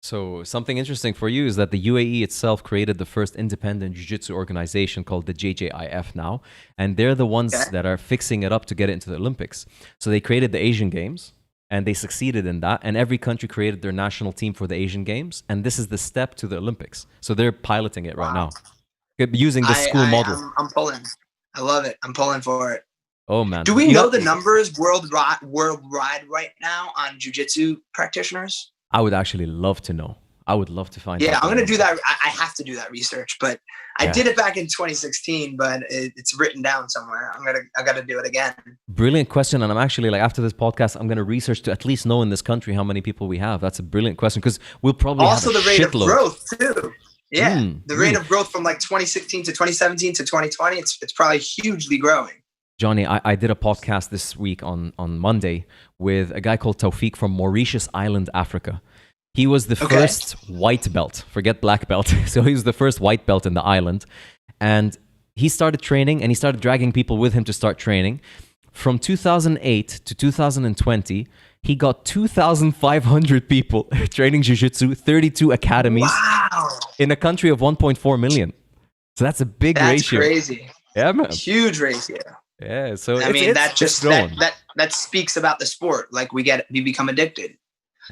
So something interesting for you is that the UAE itself created the first independent jiu-jitsu organization called the JJIF now, and they're the ones Okay. that are fixing it up to get it into the Olympics. So they created the Asian Games, and they succeeded in that, and every country created their national team for the Asian Games, and this is the step to the Olympics. So they're piloting it right Wow. now, using the school model. I'm pulling. I love it. I'm pulling for it. Oh man, Do we you know have, the numbers worldwide right now on jiu-jitsu practitioners? I would actually love to know. I would love to find out. Yeah, I'm that going to do number. that. I have to do that research, but I Yeah. did it back in 2016, but it's written down somewhere. I got to do it again. Brilliant question, and I'm actually like after this podcast, I'm going to research to at least know in this country how many people we have. That's a brilliant question because we'll probably Also, have a the rate shitload. of growth too. Yeah, Mm, the rate of growth from like 2016 to 2017 to 2020, it's probably hugely growing. Johnny, I did a podcast this week on Monday with a guy called Taufik from Mauritius Island, Africa. He was the Okay. first white belt, forget black belt. So he was the first white belt in the island. And he started training and he started dragging people with him to start training. From 2008 to 2020, he got 2,500 people training jiu-jitsu, 32 academies Wow, in a country of 1.4 million. So that's a big that's ratio. crazy. Yeah, man. Huge ratio. Yeah, so I mean, that it's just growing. that speaks about the sport. Like we become addicted.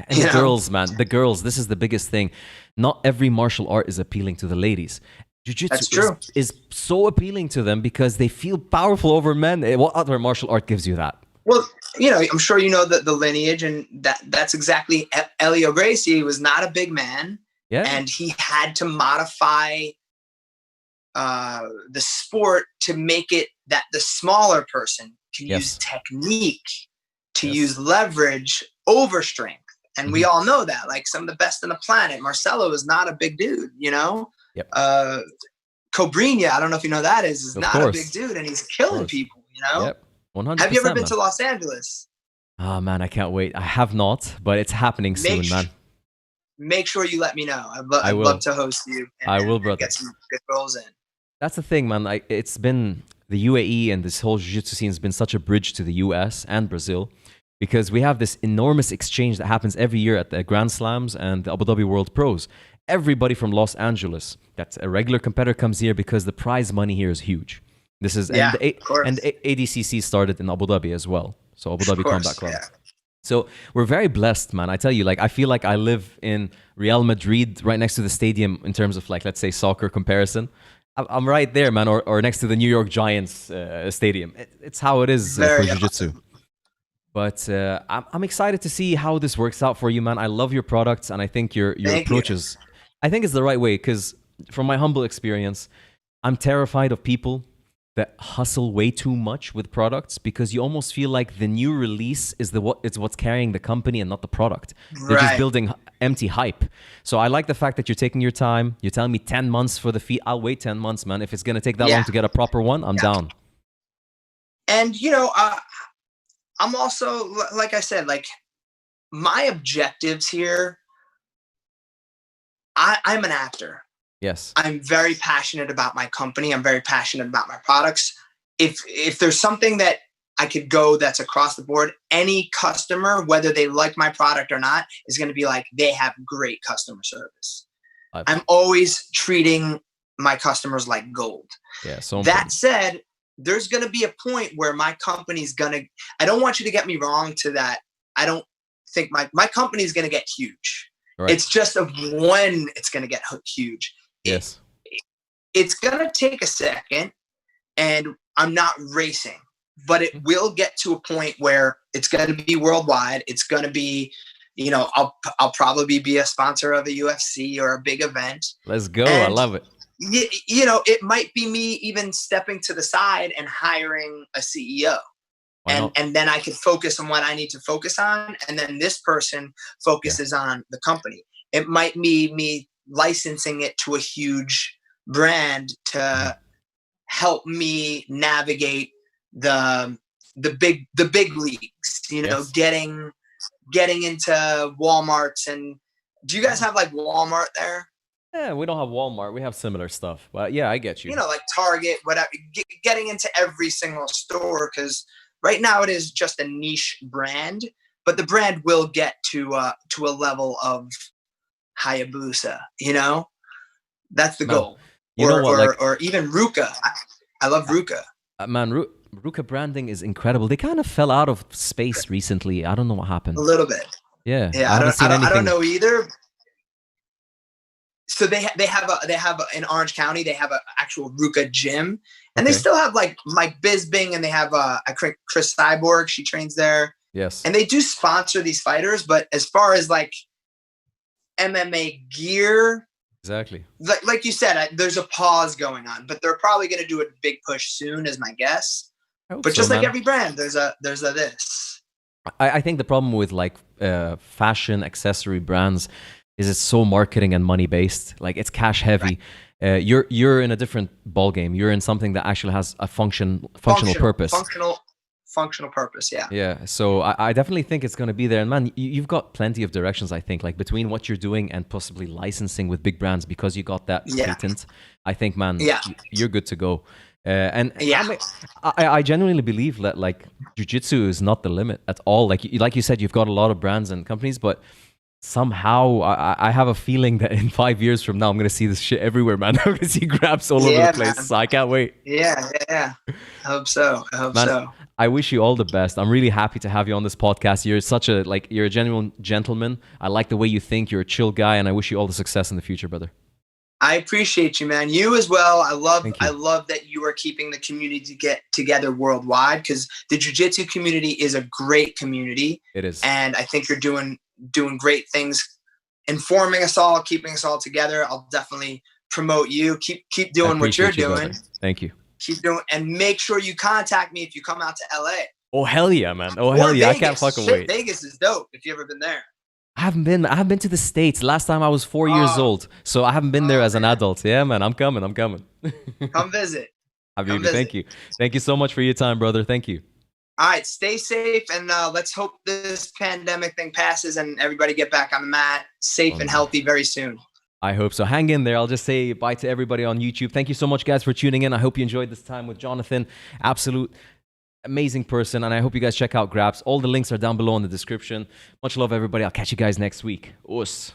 And You the know? girls, man, the girls, this is the biggest thing. Not every martial art is appealing to the ladies. That's Jiu-jitsu true. is so appealing to them because they feel powerful over men. What other martial art gives you that? Well, you know, I'm sure you know the lineage, and that's exactly Elio Gracie was not a big man, Yeah. and he had to modify the sport to make it that the smaller person can Yes. use technique, to Yes. use leverage over strength. And we Mhm. all know that, like some of the best on the planet. Marcelo is not a big dude, you know? Yep. Cobrinha, I don't know if you know that is Of not course. a big dude, and he's killing course. people, you know? Yep. 100%. Have you ever been man. to Los Angeles? Oh, man, I can't wait. I have not, but it's happening soon, man. Make sure you let me know. I I'd will. love to host you. I will, brother. Get some good roles in. That's the thing, man. Like, it's been the UAE and this whole jiu-jitsu scene has been such a bridge to the US and Brazil because we have this enormous exchange that happens every year at the Grand Slams and the Abu Dhabi World Pros. Everybody from Los Angeles, that's a regular competitor, comes here because the prize money here is huge. This is Yeah, and, of course. and ADCC started in Abu Dhabi as well. So Abu Dhabi Of course, Combat Club. yeah. So we're very blessed, man. I tell you, like I feel like I live in Real Madrid, right next to the stadium in terms of like, let's say, soccer comparison. I'm right there, man, or next to the New York Giants stadium. It's how it is for Very jiu-jitsu. But I'm excited to see how this works out for you, man. I love your products, and I think your Thank you. approaches. I think it's the right way because, from my humble experience, I'm terrified of people that hustle way too much with products because you almost feel like the new release is what's carrying the company and not the product. They're just Right. building empty hype. So I like the fact that you're taking your time. You're telling me 10 months for the fee. I'll wait 10 months, man. If it's going to take that Yeah. long to get a proper one, I'm down. And you know, I'm also like I said, like my objectives here. I'm an actor. Yes. I'm very passionate about my company. I'm very passionate about my products. If there's something that I could go that's across the board, any customer, whether they like my product or not, is going to be like, they have great customer service. I'm always treating my customers like gold. Yeah. So That said, there's going to be a point where my company's going to, I don't want you to get me wrong to that. I don't think my company's going to get huge. right. It's just of when it's going to get huge. Yes. It's going to take a second, and I'm not racing, but it will get to a point where it's going to be worldwide. It's going to be, you know, I'll probably be a sponsor of a UFC or a big event. Let's go. I love it. You know, it might be me even stepping to the side and hiring a CEO. And then I can focus on what I need to focus on. And then this person focuses on the company. It might be me licensing it to a huge brand to help me navigate the big leagues, you know, Yes. getting into Walmarts. And do you guys have like Walmart there? Yeah, we don't have Walmart. We have similar stuff. But yeah, I get you. You know, like Target, whatever, getting into every single store, because right now it is just a niche brand, but the brand will get to a level of Hayabusa, you know? That's the Man, goal. you know what? Like, Or even Ruka. I love Ruka. man, Ruka branding is incredible. They kind of fell out of space recently. I don't know what happened. A little bit. Yeah, Yeah, I haven't seen anything. I don't know either. So they have in Orange County, they have an actual Ruka gym, and they still have like Mike Bisping, and they have Chris Cyborg. She trains there. Yes. And they do sponsor these fighters, but as far as like MMA gear, exactly. Like you said, there's a pause going on, but they're probably going to do a big push soon, is my guess. But just like every brand, there's a this. I think the problem with like fashion accessory brands is it's so marketing and money based. Like it's cash heavy. Right. You're in a different ball game. You're in something that actually has a functional purpose. Functional purpose. Yeah. Yeah. So I definitely think it's going to be there. And man, you've got plenty of directions. I think like between what you're doing and possibly licensing with big brands because you got that patent. I think, man, you're good to go. And I genuinely believe that like jiu-jitsu is not the limit at all. Like you said, you've got a lot of brands and companies, but somehow I have a feeling that in 5 years from now, I'm going to see this shit everywhere, man. I'm going to see GRAPPZ all over the place. So I can't wait. Yeah. I hope so. I wish you all the best. I'm really happy to have you on this podcast. You're a genuine gentleman. I like the way you think. You're a chill guy, and I wish you all the success in the future, brother. I appreciate you, man. You as well. I love that you are keeping the community to get together worldwide, because the jiu-jitsu community is a great community. It is. And I think you're doing great things, informing us all, keeping us all together. I'll definitely promote you. Keep doing what you're doing. Brother. Thank you. Keep doing, and make sure you contact me if you come out to LA. Oh hell yeah, man. Oh hell yeah. Vegas. I can't fucking wait. Vegas is dope if you ever been there. I haven't been to the States. Last time I was 4 years old. So I haven't been there as an adult. Yeah, man. I'm coming. Come visit. Habibi, thank you. Thank you so much for your time, brother. Thank you. All right, stay safe, and let's hope this pandemic thing passes and everybody get back on the mat safe and healthy very soon. I hope so. Hang in there. I'll just say bye to everybody on YouTube. Thank you so much, guys, for tuning in. I hope you enjoyed this time with Jonathan. Absolute amazing person, and I hope you guys check out GRAPPZ. All the links are down below in the description. Much love, everybody. I'll catch you guys next week. Us.